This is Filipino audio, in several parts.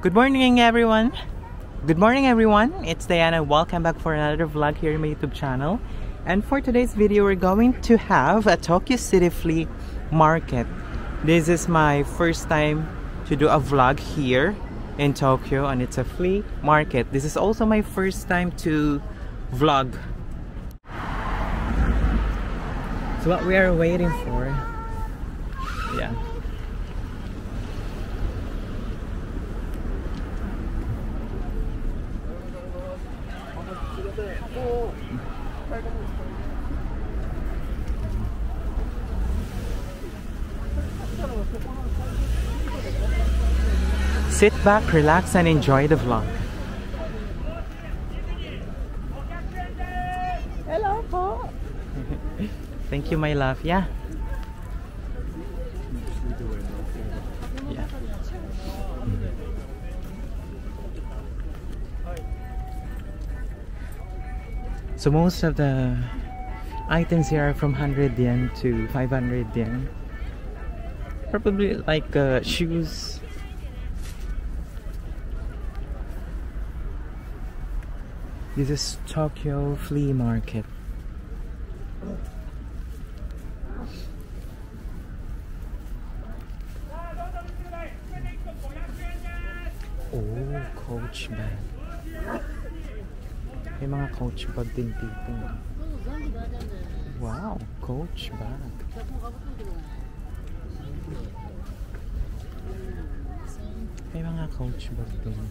Good morning everyone! Good morning everyone! It's Diana. Welcome back for another vlog here in my YouTube channel. And for today's video, we're going to have a Tokyo City Flea Market. This is my first time to do a vlog here in Tokyo, and it's a flea market. This is also my first time to vlog. So what we are waiting for, yeah. Sit back, relax, and enjoy the vlog. Hello po. Thank you, my love. Yeah. Yeah. So most of the items here are from 100 yen to 500 yen. Probably like shoes. This is Tokyo Flea Market. Oh, Coach bag. May mga Coach bag din dito. Wow, Coach bag. May mga Coach bag din.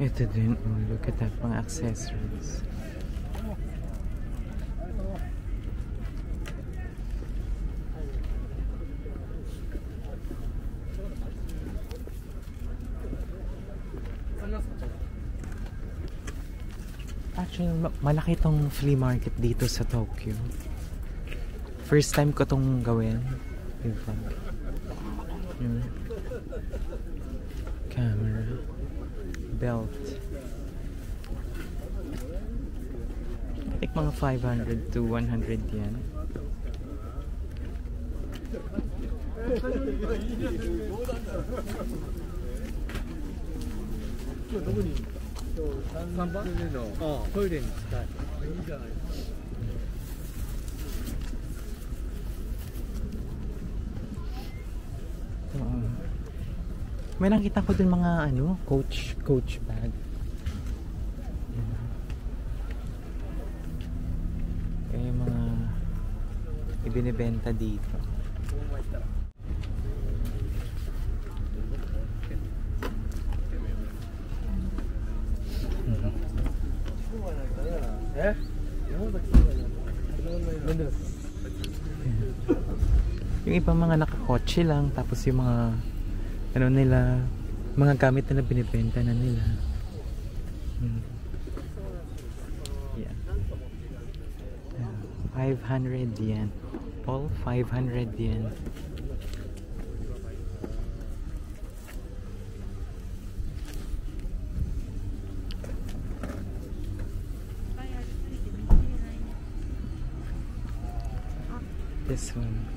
Ito din, oh, look at that, mga accessories. Actually, malaki tong flea market dito sa Tokyo. First time ko tong gawin. Camera, belt. I think mga 500 to 100 yen. May nakita ko din mga ano, coach bag. Kaya mga ibinibenta dito. Yung ibang mga nakakotse lang, tapos yung mga ano nila, mga gamit na binibenta na nila. Yeah. 500 yen. All 500 yen. This one.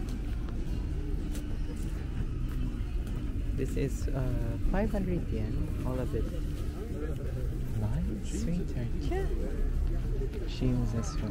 This is 500 yen, all of it. Nice, sweetheart. Yeah. Shoes as well.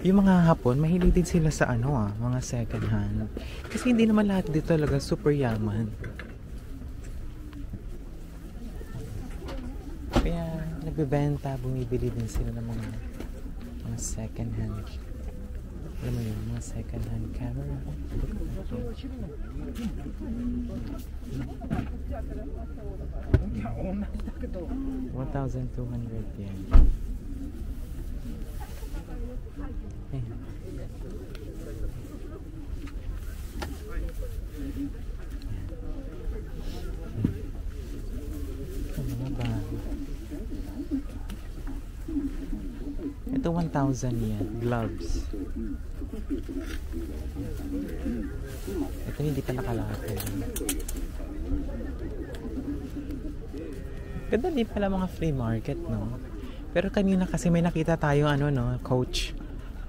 Yung mga Hapon, mahilig din sila sa ano mga second hand. Kasi hindi naman lahat dito talaga super yaman. Kaya nagbebenta, bumibili din sila ng mga second hand. Alam mo yun, mga second hand camera. 1,200 yen. Ito 1,000 yan. Gloves. Ito hindi pa nakalakad. Ganda din pala mga flea market, no? Pero kanina kasi may nakita tayo ano, no? Coach.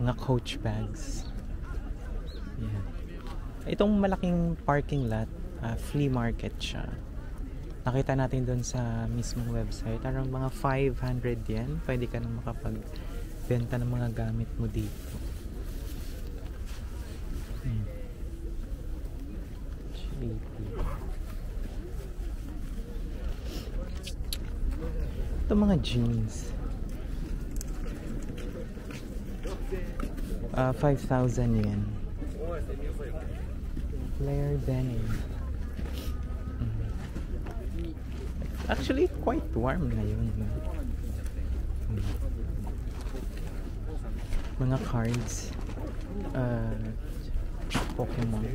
Mga coach bags. Yan. Itong malaking parking lot, flea market siya. Nakita natin doon sa mismong website. Around mga 500 yen. Pwede ka nang makapagbenta ng mga gamit mo dito. Ito mga jeans. 5,000 yen. Flare denim. Actually, quite warm ngayon. Mga cards. Pokemon.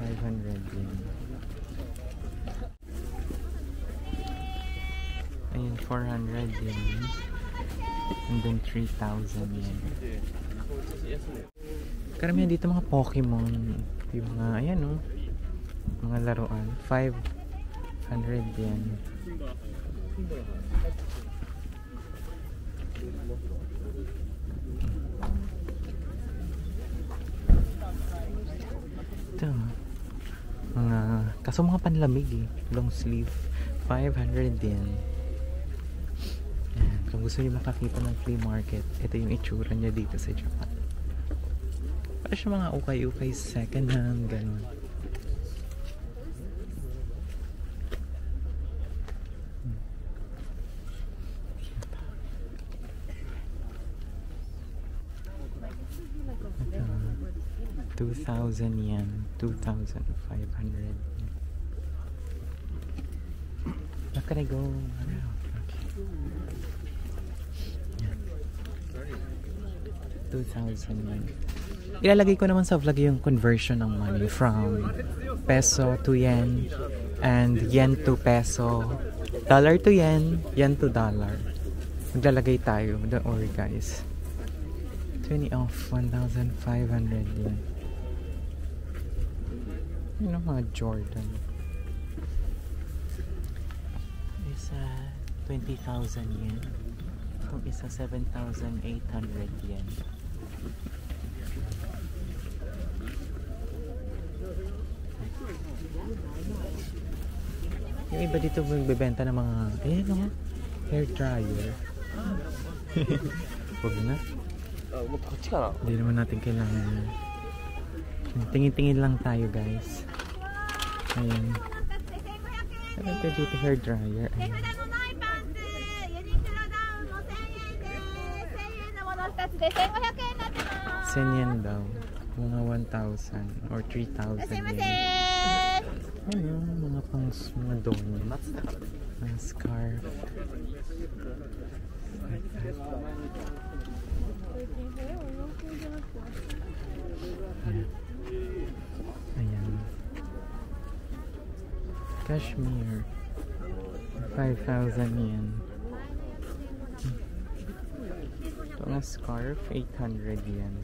500 yen. Ayan, 400 yen. And then 3,000 yen. Karamihan dito mga Pokemon. Yung mga, ayan o. Mga laruan. 500 yen. Ito. Mga, kaso mga panlamig eh. Long sleeve. 500 yen. Ayan. Kung gusto niyo makakita ng flea market, ito yung itsura niya dito sa Japan. Para siya mga ukay-ukay second hand, ganun. Ito, 2,000 yen, 2,500. How can I go around? Okay. 2,000 yen. Ilalagay ko naman sa vlog yung conversion ng money from peso to yen and yen to peso, dollar to yen, yen to dollar. Maglalagay tayo. Don't worry guys. 20 off 1,500 yen. Yun ang mga Jordan. Isa 20,000 yen. Itong isa 7,800 yen. Yung iba dito magbebenta ng mga hair dryer. Huwag na. Hindi naman natin kailangan. Tingin-tingin lang tayo guys. Ayun. Ito dito hair dryer. Ayun. 1000 yen daw. Mga 1,000 or 3,000 yen. Ayun, mga pang mga donuts. Mga scarf. Like that. Ayan. Cashmere. 5,000 yen. Ito nga scarf, 800 yen.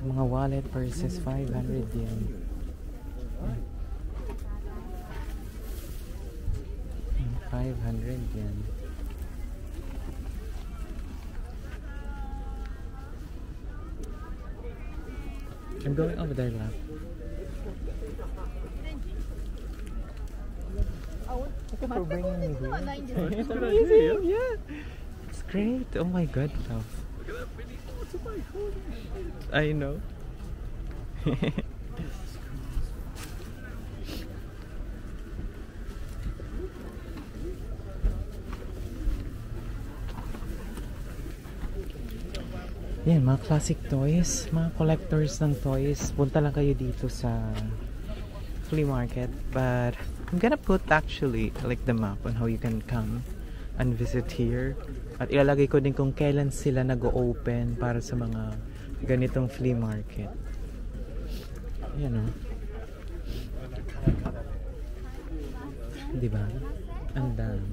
Mga wallet purses, 500 yen. 500 yen. I'm going over there, love. Thank you for bringing me here. It's amazing, yeah. It's great. Oh my god, love. I know. Yan, mga classic toys, mga collectors ng toys. Punta lang kayo dito sa flea market. But I'm gonna put actually like the map on how you can come and visit here. At ilalagay ko din kung kailan sila nag-open para sa mga ganitong flea market. Yan o. Di ba? Ang dami.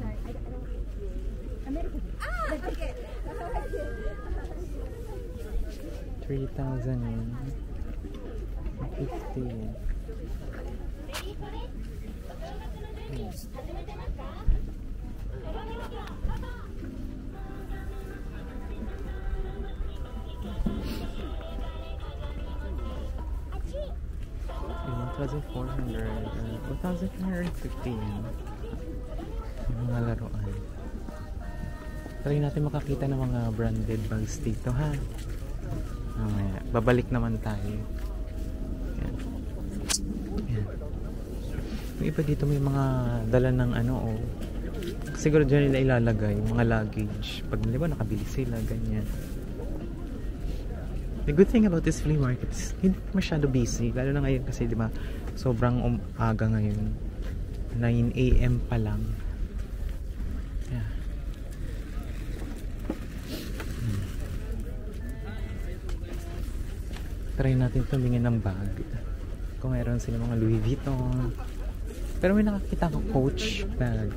3,000 yen. 50 yen. $1,400 $1,450 yen. Yung mga laruan. Try natin makakita ng mga branded bags dito, ha? Mamaya, babalik naman tayo. Yan. Yan. Yung iba dito may mga dala ng ano, oh. Siguro dyan nila ilalagay yung mga luggage. Pag di ba nakabili sila, ganyan. The good thing about this flea market is hindi masyado busy. Lalo na ngayon kasi di ba sobrang aga ngayon. 9 AM pa lang. Yeah. Try natin tumingin ng bag. Kung mayroon sila mga Louis Vuitton. Pero may nakakita ko Coach bag.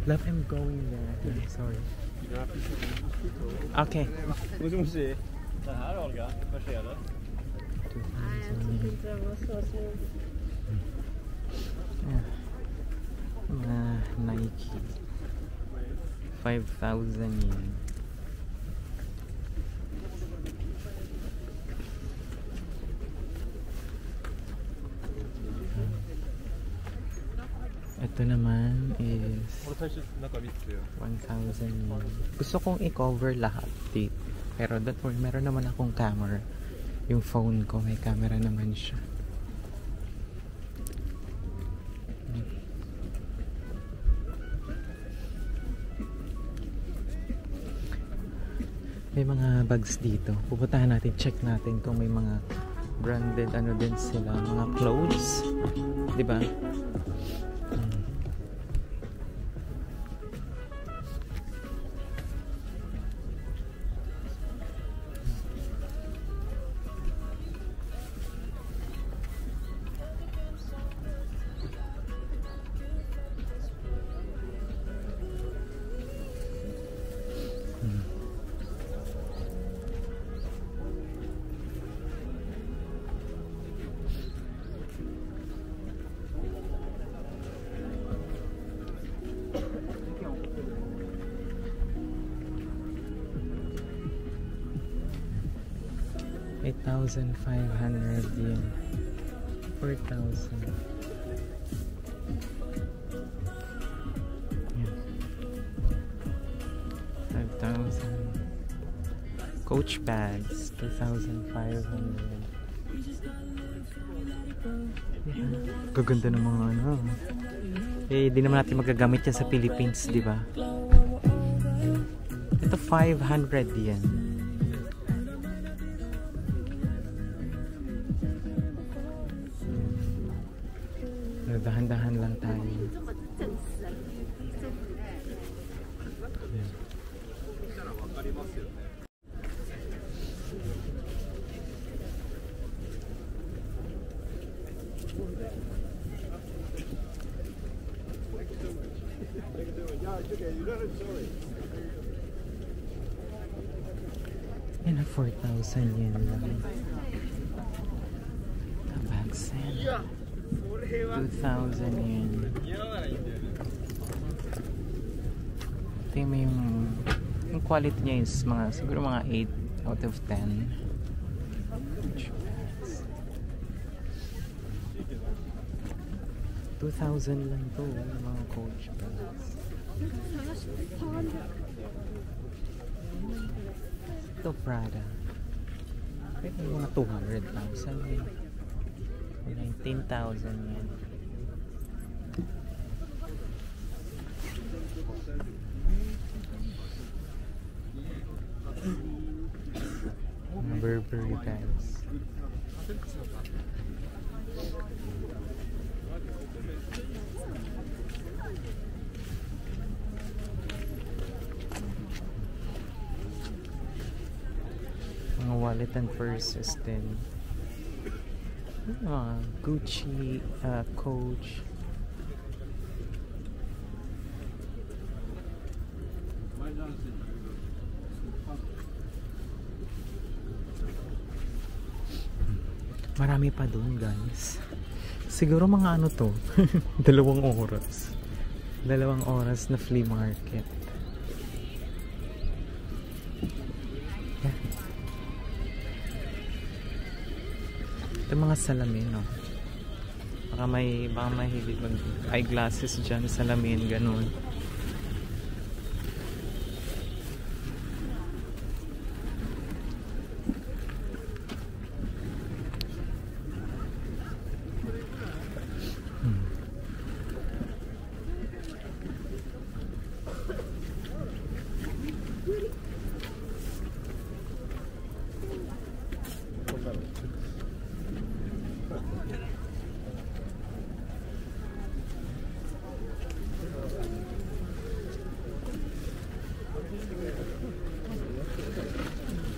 Love, I'm going there. Sorry. Okay. Den här Olga, vad sker det? Nej, jag tyckte inte den var så snygg. Nike 5,000 yen. Ito naman is 1,000 yen. Gusto kong i-cover lahat dito. Pero don't worry, meron naman akong camera. Yung phone ko, may camera naman siya. May mga bags dito. Pupuntahan natin, check natin kung may mga branded ano din sila, mga clothes. 'Di ba? $8,500 yen. 4,000. Yeah. 5,000. Coach bags, 2,500. Gaganda ng mga ano. Eh, di naman natin magagamit yan sa Philippines, di ba? Ito 500 yen. Dahan-dahan lang tayo. Yan na 4,000 yen lang. Bags yan. 2,000 yen. Ito yung quality niya is mga, siguro mga 8 out of 10. 2,000 lang to, mga Coach bags. Ito Prada. Ito yung mga 200,000 yen. 19,000 yen. Burberry bags. Metropolitan purses din. Gucci, Coach. Marami pa doon, guys. Siguro mga ano to, 2 oras. 2 oras na flea market. Yeah. Ito mga salamin, no? Baka mahilig mag eyeglasses dyan, salamin, ganun.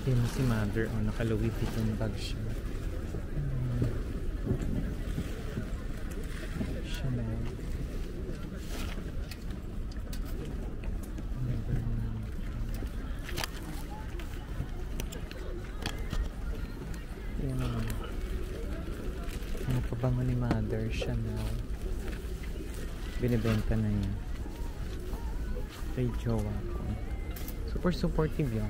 Yan si mother, naka-Louis Vuitton bag siya. Chanel. Yan ano pa ba ni mother, Chanel. Binibenta na yan. Kay jowa ko. Super supportive yan.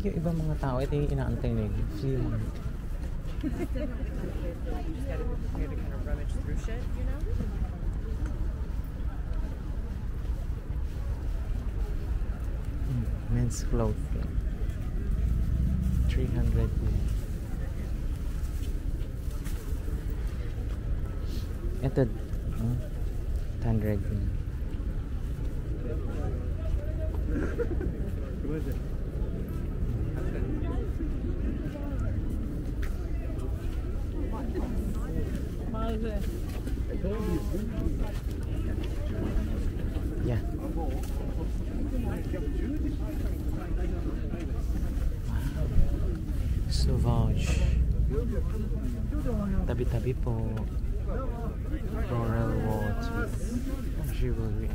Yung ibang mga tao, ito yung inaantay na yung flea market. Men's clothing. 300 yen. Ito, 100 yen. Yeah. Wow. Sauvage. Tabi-tabi po. Floral water. Jewelry.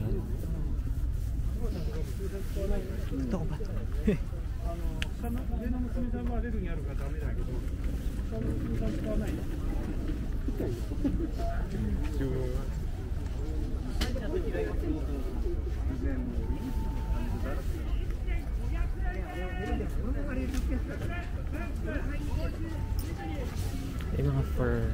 Totoo ba? Yung mga fur.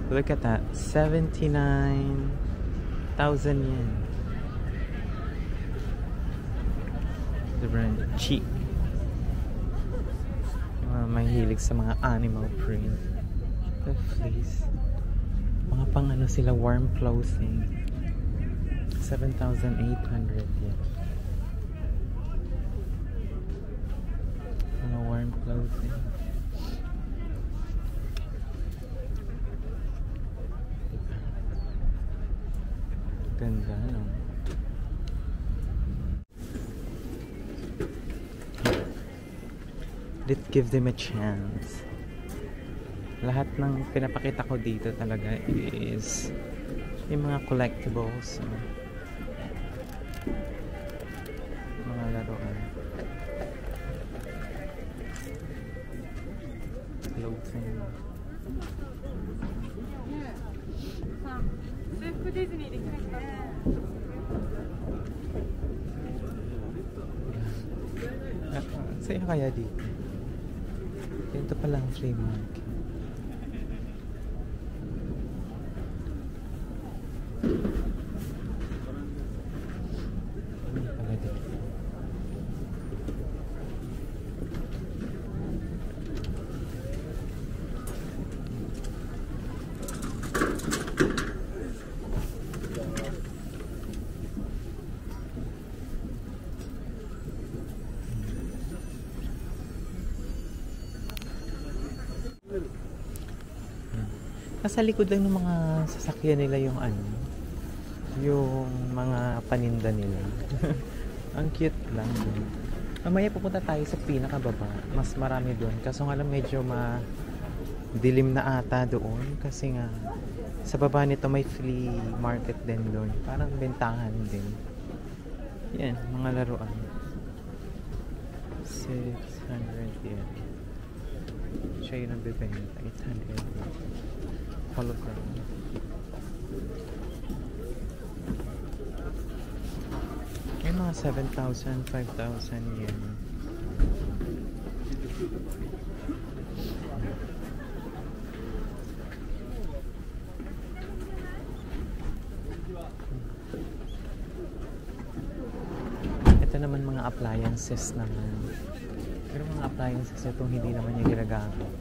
Look at that, 79,000 yen. The brand cheap. Mahilig sa mga animal print. The fleece. Mga pang ano sila, warm clothing. 7,800 yen. Mga warm clothing. Ganda, no? Let's give them a chance. Lahat ng pinapakita ko dito talaga is yung mga collectibles, mga laruan, clothing. Sa'yo kaya dito? Dito pala ang flea market. Ano pala dito? Nasa likod lang ng mga sasakyan nila yung ano, yung mga paninda nila. Ang cute lang. Mamaya pupunta tayo sa pinakababa. Mas marami doon. Kaso nga lang medyo dilim na ata doon. Kasi nga sa baba nito may flea market din doon. Parang bentahan din. Yan, mga laruan. 600 yen. Siya yung nagbibenta. 800 yen. Hologram. May mga 7,000, 5,000 yen. Ito naman mga appliances naman. Pero mga appliances itong hindi naman niya ginagamit.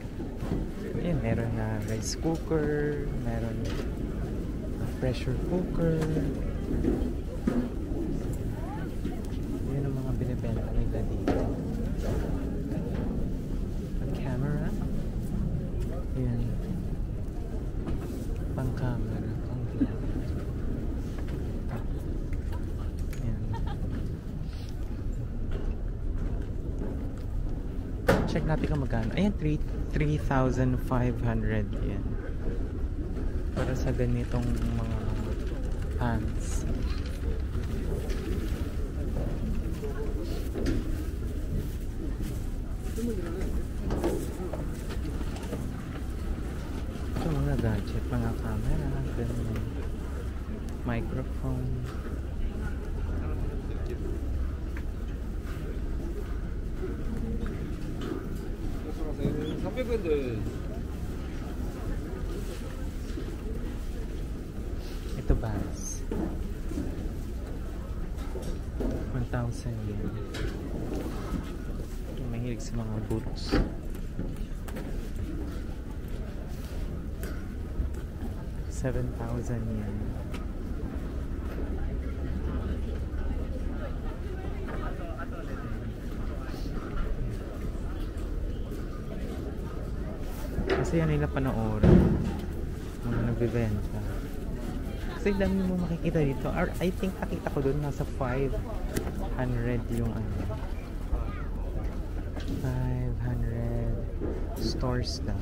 Ayan, meron na rice cooker, meron na pressure cooker. Yan ang mga binibenta nila dito. Ang camera. Yan. Pang camera, pang vlog. Yan. Check natin kung magkano. Ayan, 3,500 yan. Para sa ganitong mga pants. Ito mga gadget, mga camera, ganun. Microphone. Ito bags. 1,000 yen. Mahilig sa mga boots. 7,000 yen. Kasi yan nila panoorin. Mga nagbibenta. Kasi dami mo makikita dito. Or, I think nakita ko doon nasa 500 yung ano. 500 stores daw.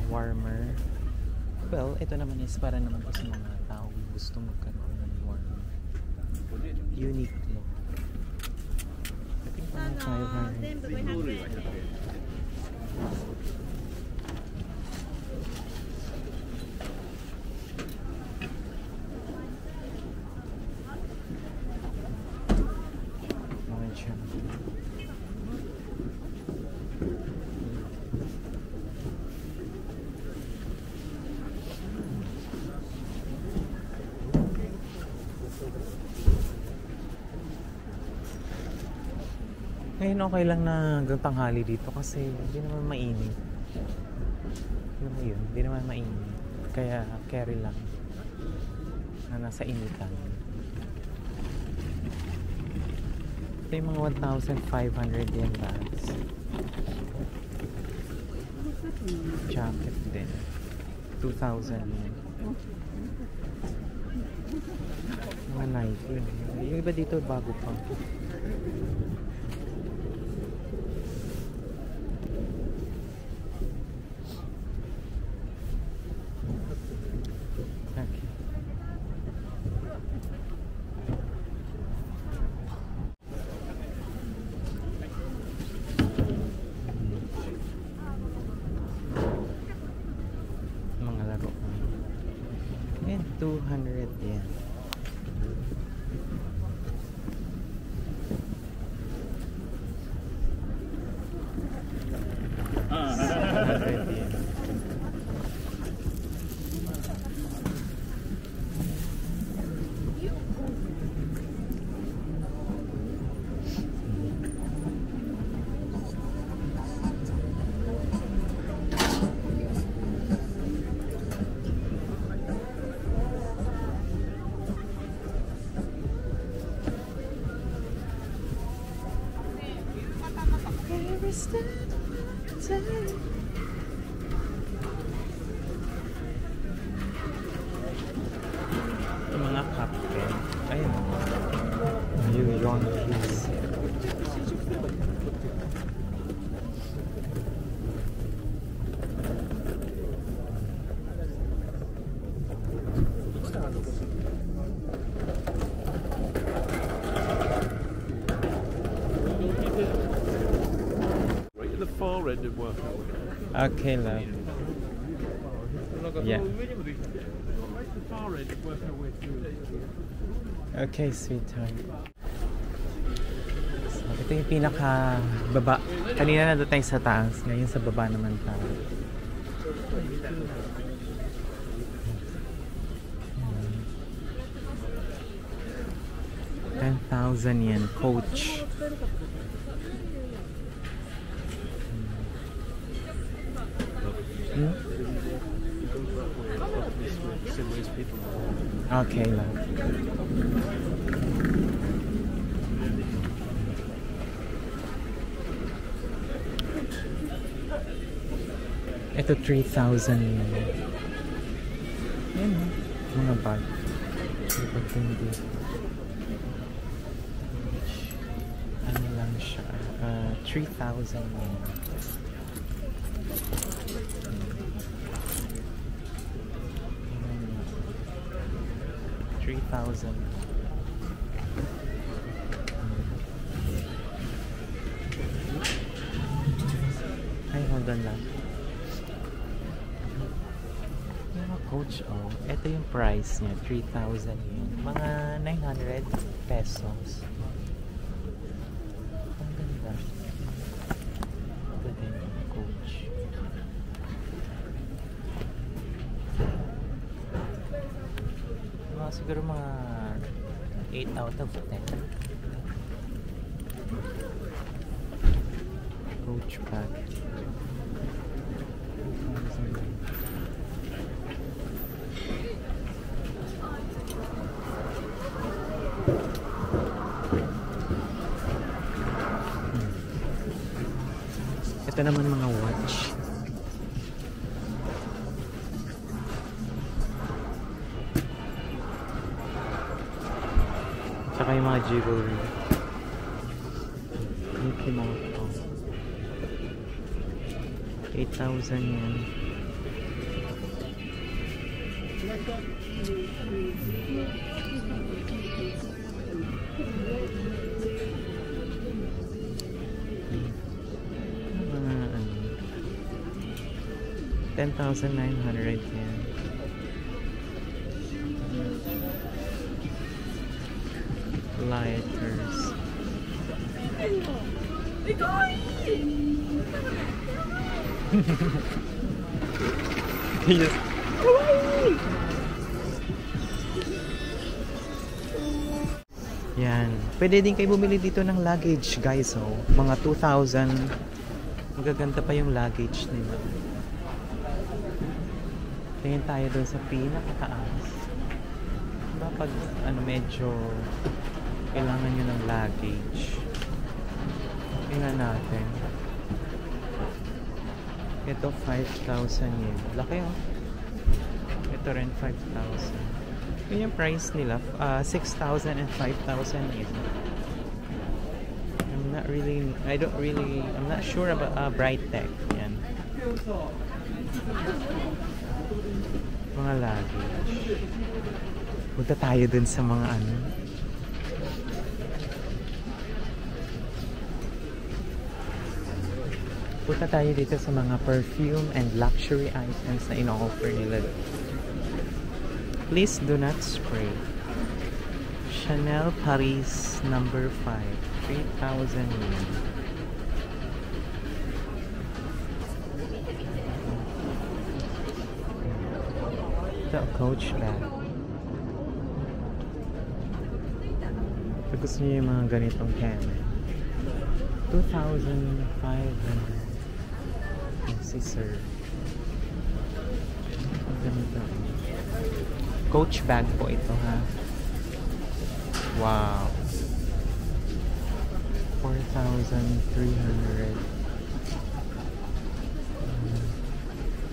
Warmer. Well, ito naman is para naman po sa mga tao gusto magkaroon ng warmer. Uniqlo. I think mga 500. Ngayon okay lang na hanggang tanghali dito kasi hindi naman mainit. Hindi naman mainit. Kaya carry lang na nasa initan. Ito yung mga 1,500 yen bags. Jacket din. 2,000 yen. Mga Nike. Yung iba dito bago pa. Mga laro. And 200 yen. Yung mga cupcake. Ayun. Yung Yonkis. Right at the far end and work out. Okay, love. Yeah. Right at the far end and work our way through. Okay, sweetheart. So, ito yung pinaka baba. Kanina na doon tayo sa taas. Ngayon sa baba naman tayo. 10,000 yen, coach. Hmm? Okay lang. Ito 3,000 yen. Yan o. Mga bag. Kapag hindi. Ano lang siya? 3,000 yen. $3,000. Ay, hold on lang. Yung coach, oh. Ito yung price niya. 3,000 yun. Mga 900 pesos. Ang ganda. Ito din yung coach. Siguro mga 8 out of 10. Coach bag. Ito naman mga watch. Tsaka yung mga jewelry. Mickey Mouse. 8,000 yan. Mga 10,900 yan. Lighters. Yes. Yan. Pwede din kayo bumili dito ng luggage, guys. Oh. Mga 2,000. Magaganda pa yung luggage nila. Tingin tayo doon sa pinakataas. Diba pag ano, medyo kailangan nyo ng luggage. Tingnan natin. Ito 5,000 yen. Laki oh. Ito rin 5,000. Yun yung price nila. 6,000 and 5,000 yen. I'm not sure about Bright Tech. Yan. Mga luggage. Punta tayo dun sa mga ano. Punta tayo dito sa mga perfume and luxury items na ino-offer nila. Please do not spray. Chanel Paris number 5. 3,000 yen. Ito, Coach bag. Pag gusto niyo yung mga ganitong camera. 2,500. Si sir. Ang ganito. Coach bag po ito, ha. Wow. 4,300.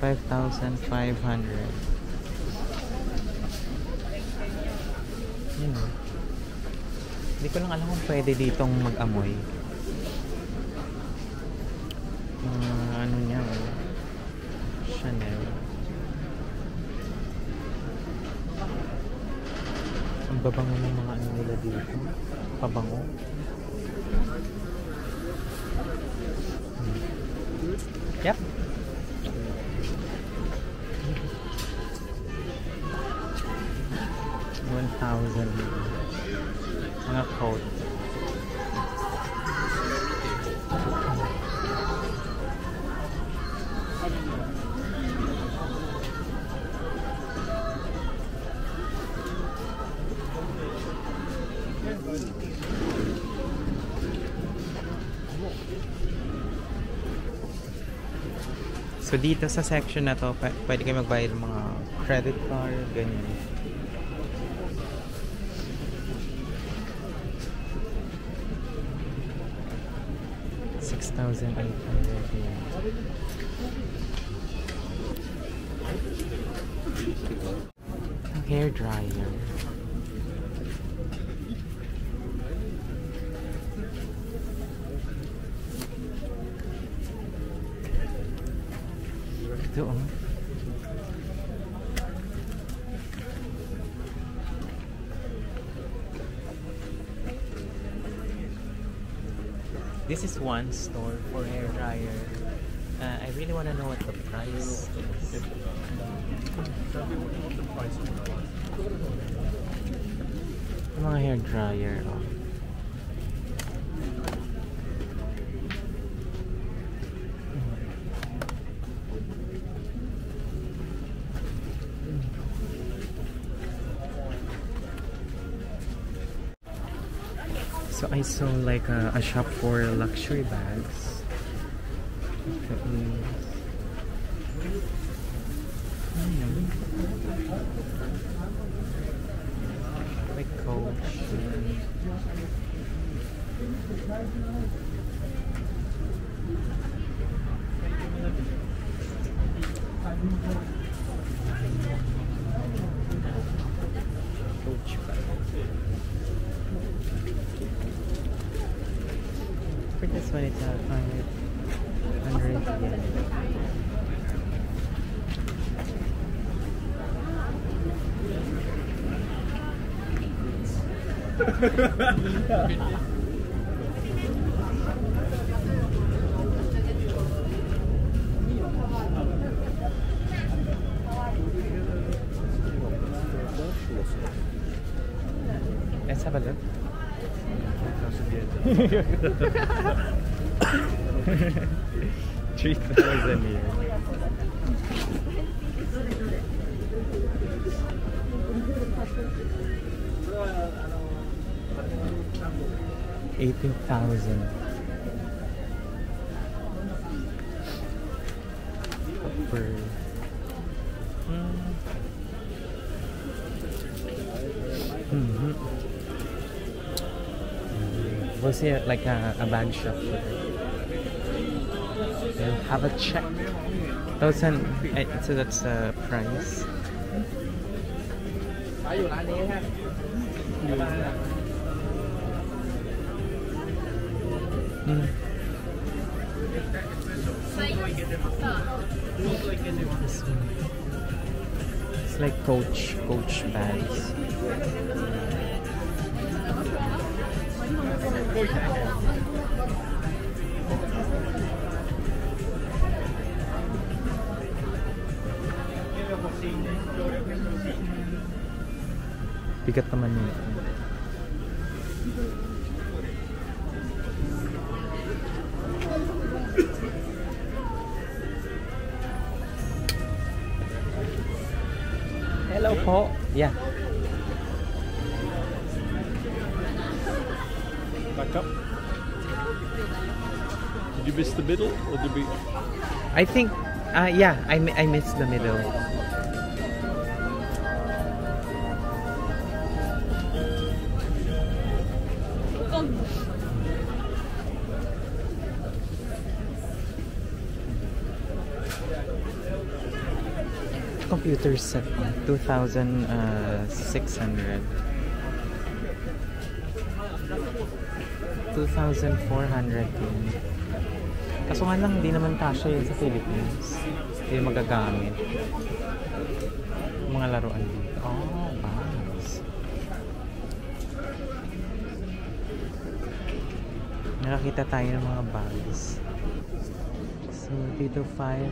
5,500. Yun. Hindi ko lang alam kung pwede ditong mag-amoy. Ano niya, Chanel. Ang babango ng mga ano nila dito. Pabango. Yep. $1,000. Mga coat. So dito sa section na to, pwede kayo magbayad ng mga credit card, ganyan. $6,800 yan. Hair dryer. Ito oh. This is one store for hair dryer. I really want to know what the price is. Yung mga hair dryer oh. So I saw like a shop for luxury bags. Like Coach. Coach bag. For this one, it's 100 yen. Let's have a look. 3,000 yen. $18,000. We'll see like a bag shop here. We'll have a check. 1,000. So that's the price. It's like Coach bags. Bigat naman yun. Hello po. Yeah. Back up. Did you miss the middle or did we? I think, yeah, I missed the middle. computer set, 2,600. 2,400 din. Kaso nga lang, hindi naman kasya yun sa Philippines. Hindi magagamit. Mga laruan dito. Oh, bags. Nakakita tayo ng mga bags. So, dito 500.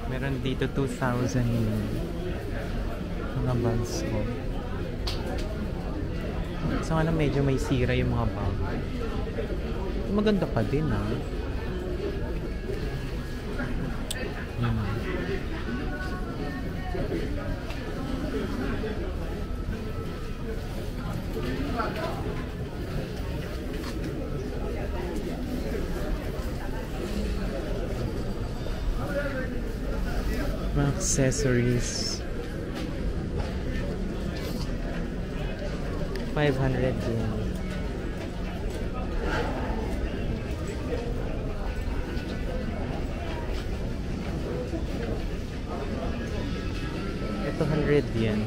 Meron dito 2,000 yun. Mga bags ko. So, nga lang medyo may sira yung mga bag. Maganda pa din, ha? Mga accessories. 500 yen. Ito 100 yen.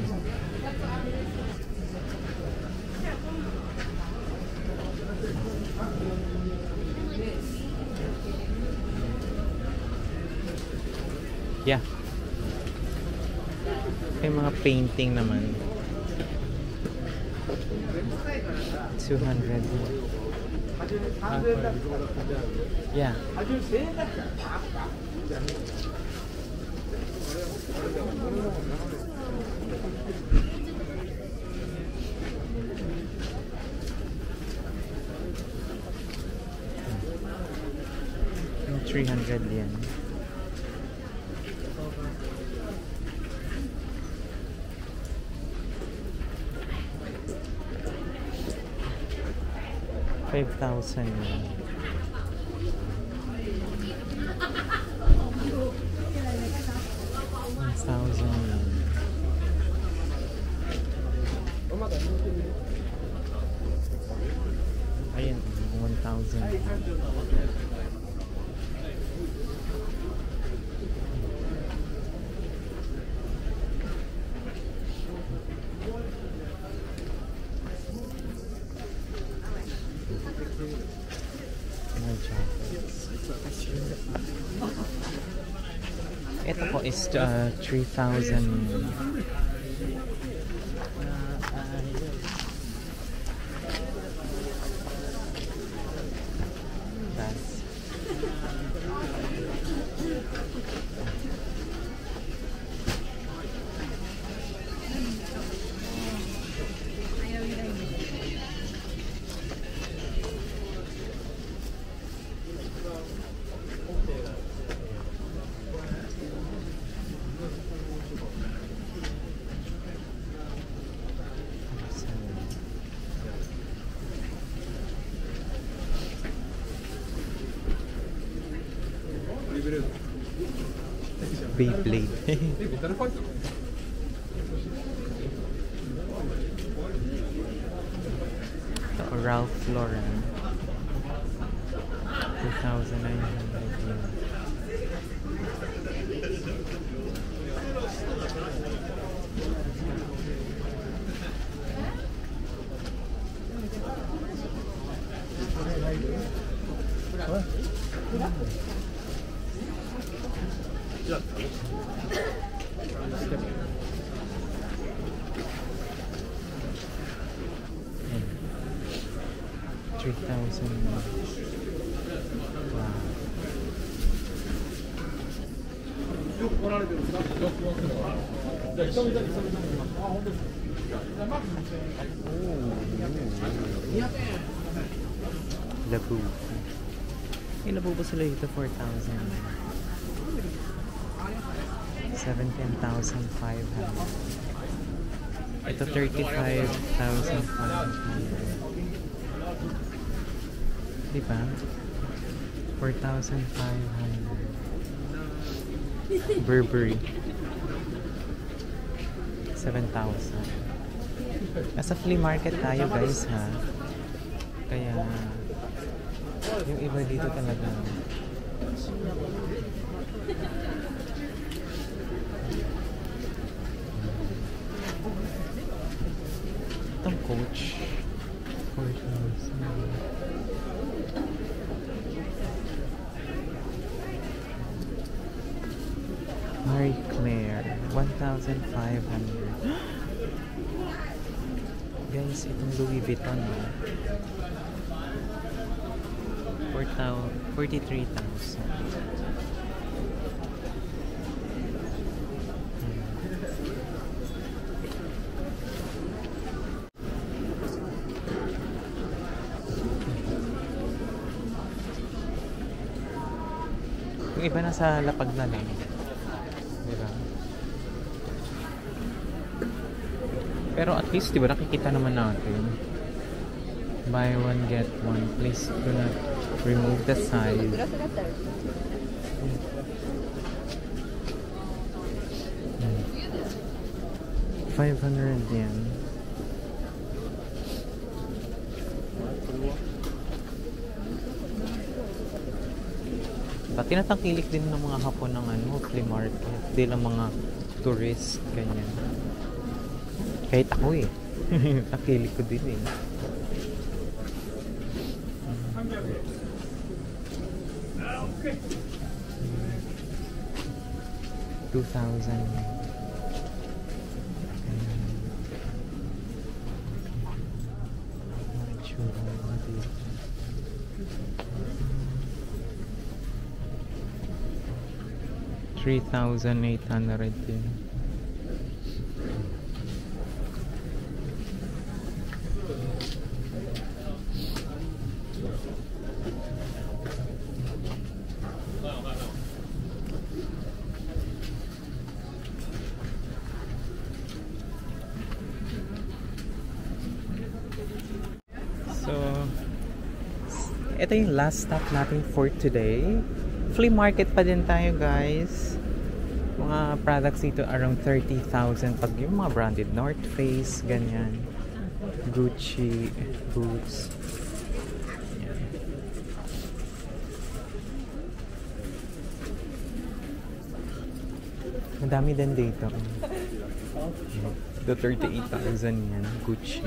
Yeah. May mga painting naman. 200. Yeah. 300 yen. $5,000. 1,000. Ayan, 1,000. Ito po is 3,000. Beyblade. Ito, Ralph Lauren. 2,900 yen. Labu. May labubo sila dito 4,000. 17,500. Ito 35,500. Diba? 4,500. Burberry. 7,000. Nasa flea market tayo guys ha. Kaya yung iba dito talaga itong coach. 4,000. Marie Claire, 1,500. Guys, itong Louis Vuitton, no? 43,000. Yung iba na sa lapag na lang. Diba? Pero at least, diba, nakikita naman natin. Buy one, get one. Please do not remove the size. 500 yen. Tinatangkilik din ng mga Hapon ng flea market. Di lang mga tourist, ganyan. Kahit ako eh. Takilik ko din eh. $2,000. $3,800 din. So, ito yung last stop natin for today. Flea market pa din tayo, guys. Mga products dito around 30,000 pag yung mga branded North Face, ganyan. Gucci, Boots. Yan. Madami din dito. The 38,000 yan, Gucci.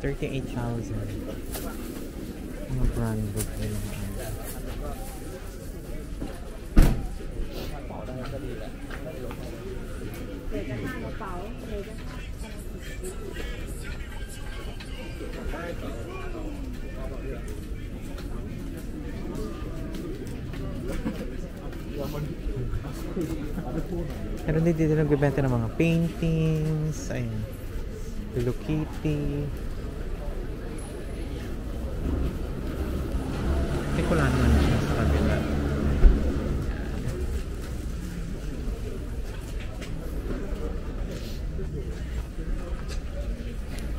38,000. Mga brand book din. Meron din dito nagbibenta ng mga paintings. Ayun. Hello Kitty. Wala naman siya sa kabila.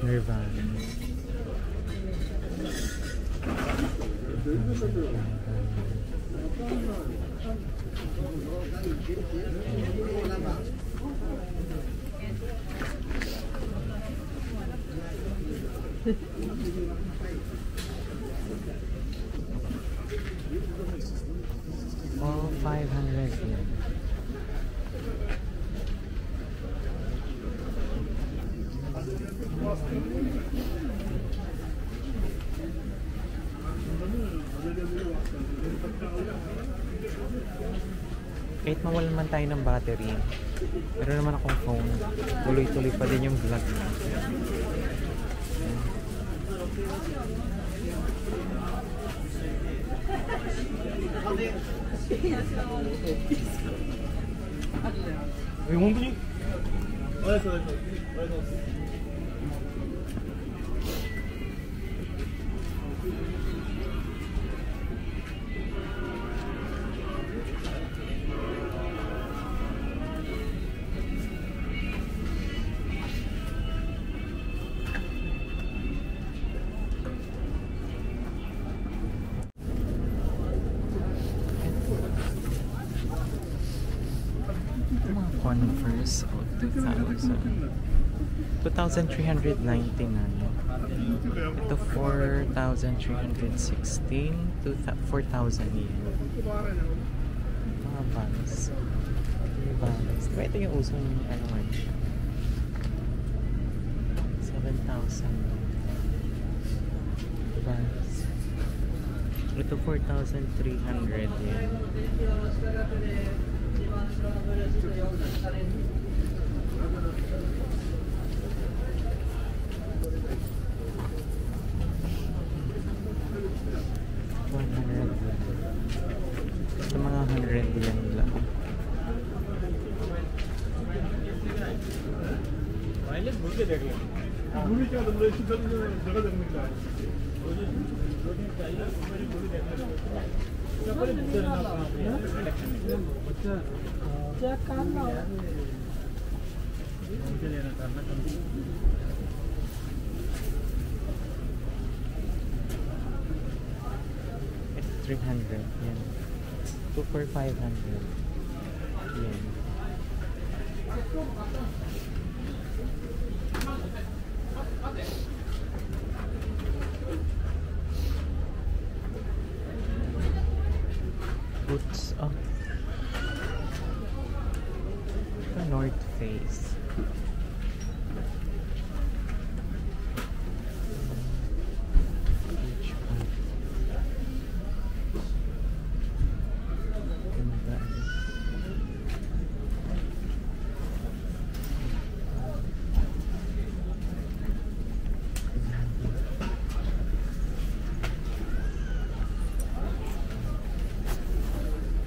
Nirvana. All 500 yen. Kahit mawalan man tayo ng battery, meron naman akong phone. Tuloy-tuloy pa din yung vlog natin. 왜 홍준이? 알았어. Converse, 2,399. Ito 4,316 to 4,000 yen. Mga bags. Vans. Diba ito yung usong ano ngayon? 7,000. Vans. Ito 4,300 yan. Sa mga 100 yan lang. Pahले घूर के देख लो घूर क्या तुम लोग इसी जगह देखने का रोटी चाहिए घूर देख लो क्या पर बच्चा क्या काम ना मुझे लेना करना कम It's 300 yan. 2 for 500 yan. Boots up. The North Face. Which one? Ganda.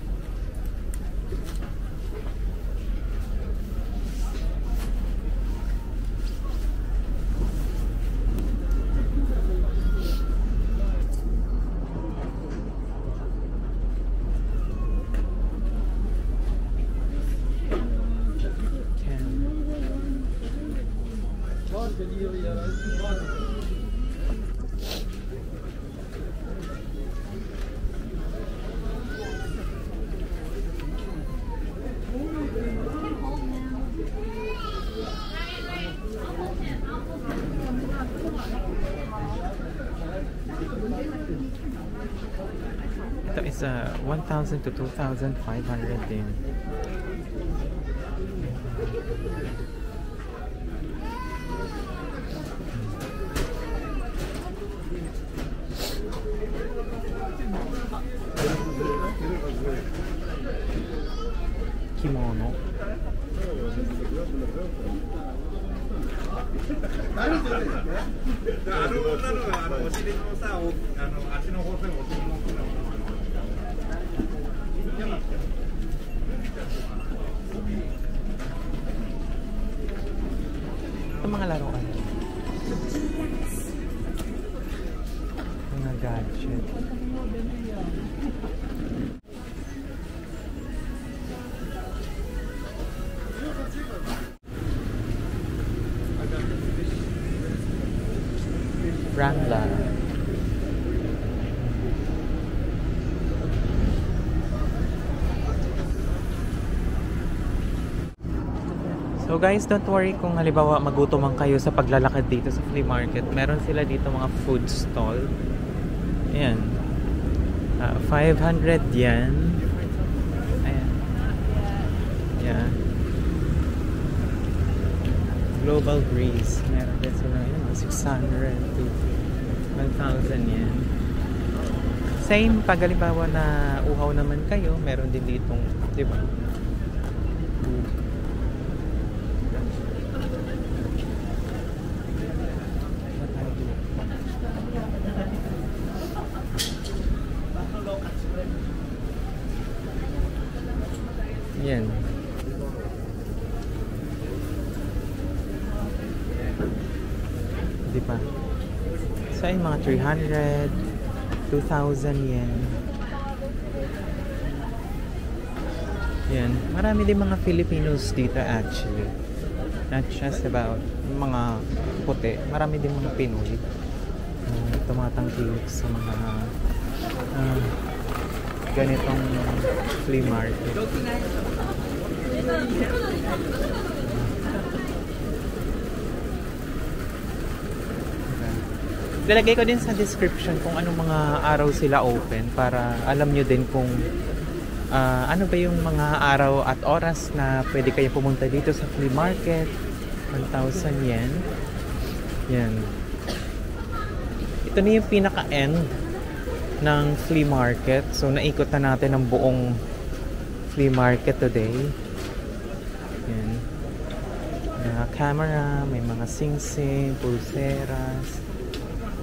Ito is 1,000 to 2,500 din. Kimono. Ito mga laruan. Mga gadget. Wrangler. So guys, don't worry kung halimbawa magutom man kayo sa paglalakad dito sa flea market. Meron sila dito mga food stall. Ayan. 500 yan. Ayan. Yeah. Global Breeze. Meron din sila yun. 600 to 1,000 yan. Same, pag halimbawa na uhaw naman kayo, meron din ditong, di ba? Yan. Di ba? So, ayun, mga 300, 2,000 yen. Yan. Marami din mga Filipinos dito actually. Not just about mga puti. Marami din mga Pinoy. Tumatangkilik sa mga ganitong flea market. Lalagay ko din sa description kung anong mga araw sila open para alam nyo din kung ano ba yung mga araw at oras na pwede kayo pumunta dito sa flea market. 1,000 yen. Yan. Ito na yung pinaka-end ng flea market. So, naikot na natin ang buong flea market today. Yan. May mga camera, may mga sing-sing, pulseras.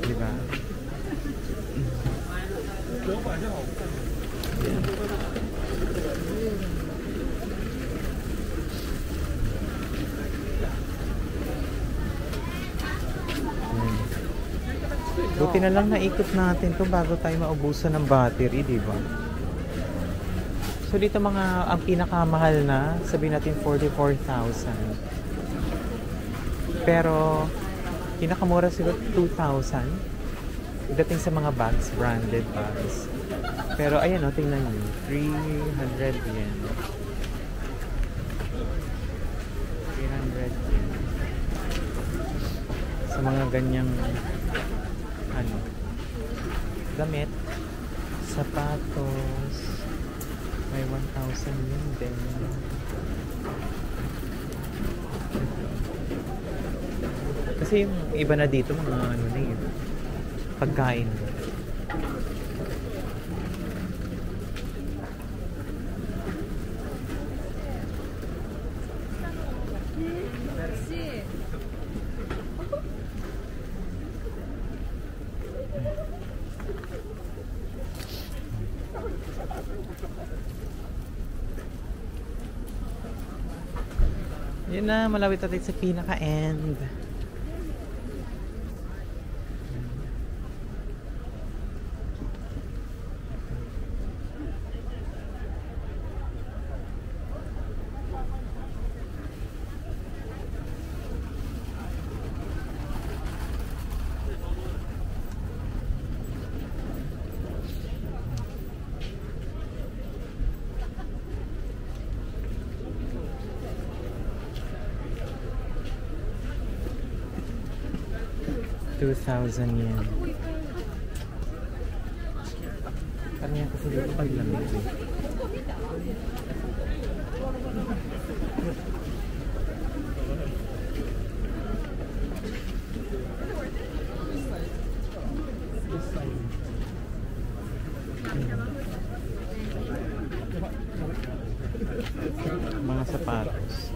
Diba? Yan. Buti na lang naikot natin to bago tayo maubusan ng battery, di ba? So dito mga ang pinakamahal na, sabihin natin 44,000. Pero pinakamura siguro 2,000. Dating sa mga bags, branded bags. Pero ayan o, tingnan niyo, 300 yen. 300 yen. Sa mga ganyang gamit, sapatos, may 1,000 yun din. Kasi yung iba na dito mga ano na yun, pagkain. Yun na, malapit natin sa pinaka-end. ₱2,000 yen. Parang yan kasi dito paglamig eh. Mga sapatos.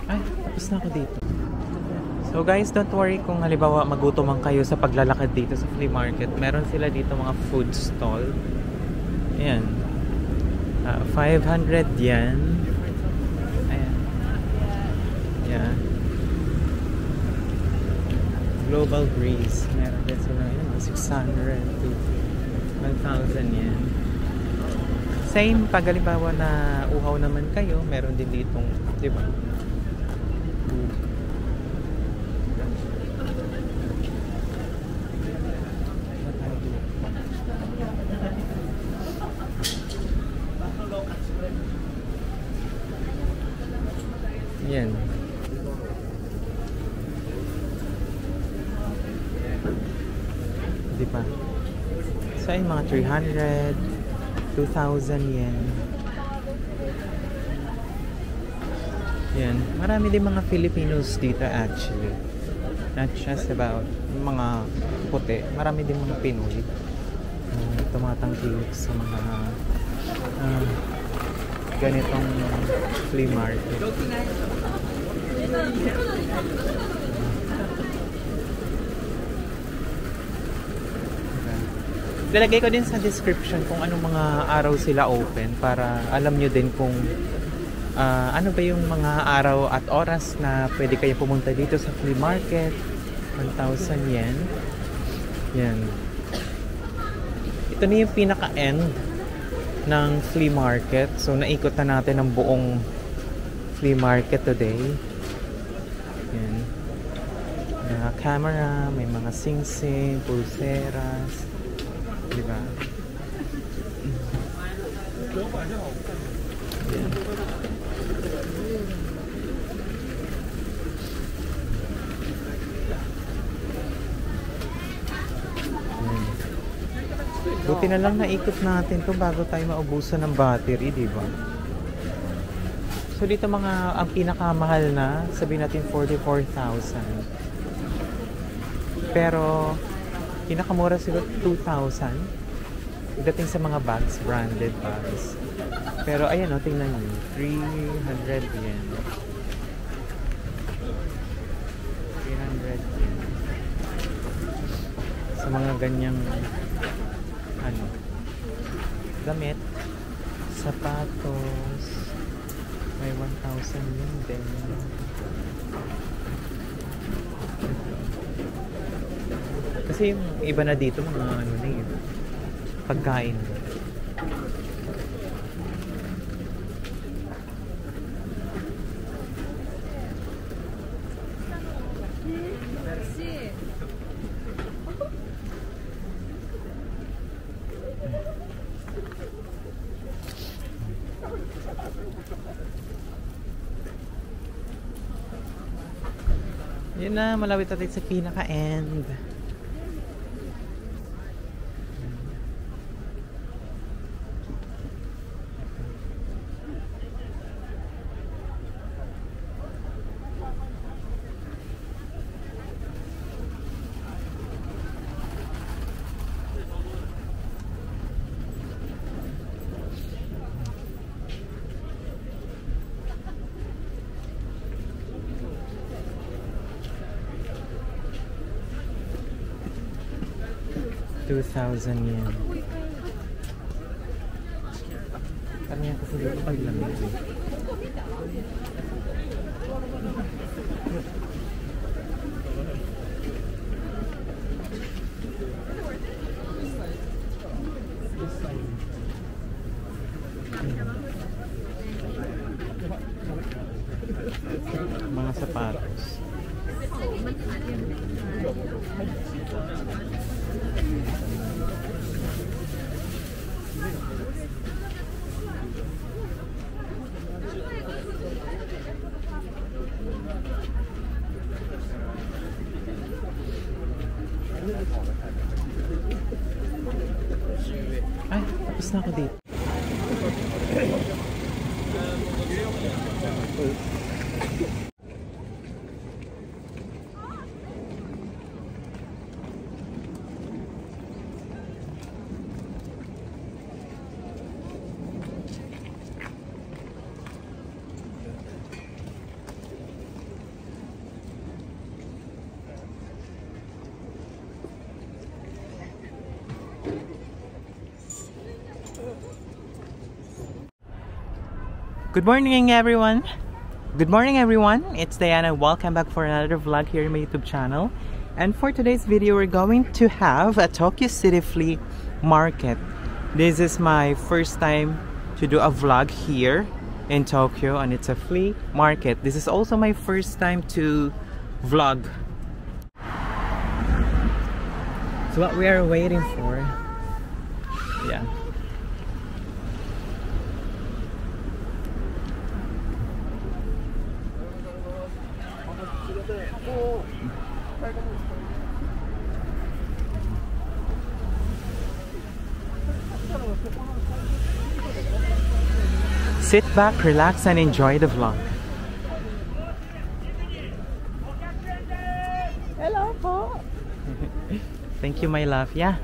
Ay, tapos na ako dito. So guys, don't worry kung halimbawa magutom man kayo sa paglalakad dito sa flea market. Meron sila dito mga food stall. Ayan. 500 yen. Ayan. Ayan. Global Breeze. Meron din sila yun. 600 to 1,000 yen. Same, pag halimbawa na uhaw naman kayo, meron din ditong, di ba? Yan. Di ba? So ay mga 300, 2,000 yen. Yan. Marami din mga Filipinos dito actually. Not just about mga puti. Marami din mga Pinoy. Tumatangkilik sa mga ganitong flea market. Lalagay ko din sa description kung anong mga araw sila open para alam nyo din kung ano ba yung mga araw at oras na pwede kayo pumunta dito sa flea market. 1,000 yen. Yan. Ito na yung pinaka-end ng flea market. So, naikot na natin ang buong flea market today. Yan. camera, may mga sing-sing, pulseras, diba? Yan. Buti na lang naikot natin to bago tayo maubusan ng battery, di ba? So dito mga, ang pinakamahal na, sabihin natin 44,000. Pero, pinakamura siguro 2,000. Dating sa mga bags, branded bags. Pero ayan o, tingnan nyo, 300 yen. 300 yen. Sa mga ganyang damit, sapatos, may 1,000 yun din. Kasi yung iba na dito, mga ano na yun, pagkain. Yun na, malapit natin sa pinaka-end. ₱2,000 yen. Parang yan kasi dito paglamig eh. Mga sapatos. Ay, tapos na ako dito. Good morning everyone! Good morning everyone! It's Diana. Welcome back for another vlog here in my YouTube channel. And for today's video, we're going to have a Tokyo City Flea Market. This is my first time to do a vlog here in Tokyo, and it's a flea market. This is also my first time to vlog. So what we are waiting for, yeah. Sit back, relax, and enjoy the vlog. Hello po. Thank you, my love. Yeah.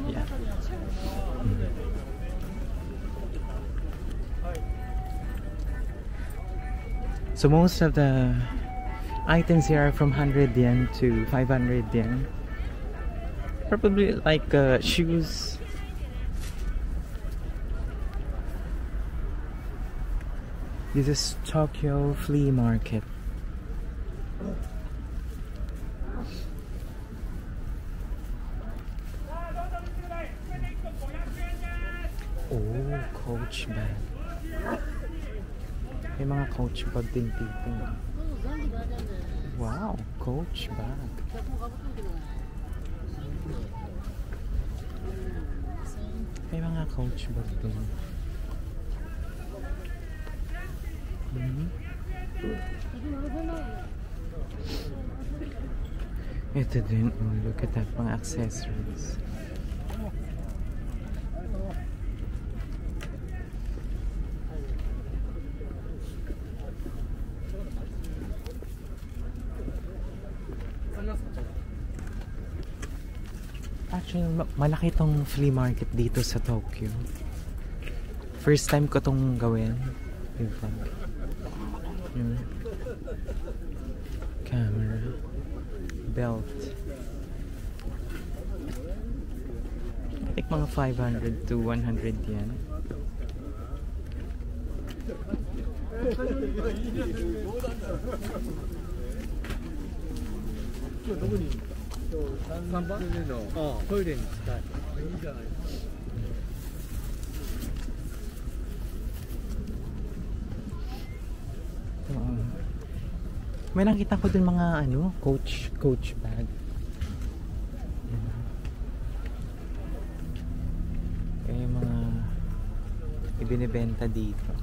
Yeah. So most of the items here are from 100 yen to 500 yen. Probably like shoes. This is Tokyo Flea Market. Oh, Coach bag. May mga Coach bag din dito. Wow, Coach bag. May mga Coach bag doon. Ito din, oh, look at that, mga accessories. Actually, malaki tong flea market dito sa Tokyo. First time ko tong gawin. Camera. Belt. I think mga 500 to 100 yen. May nakita ko dun mga coach bag. Kaya mga ibinibenta dito.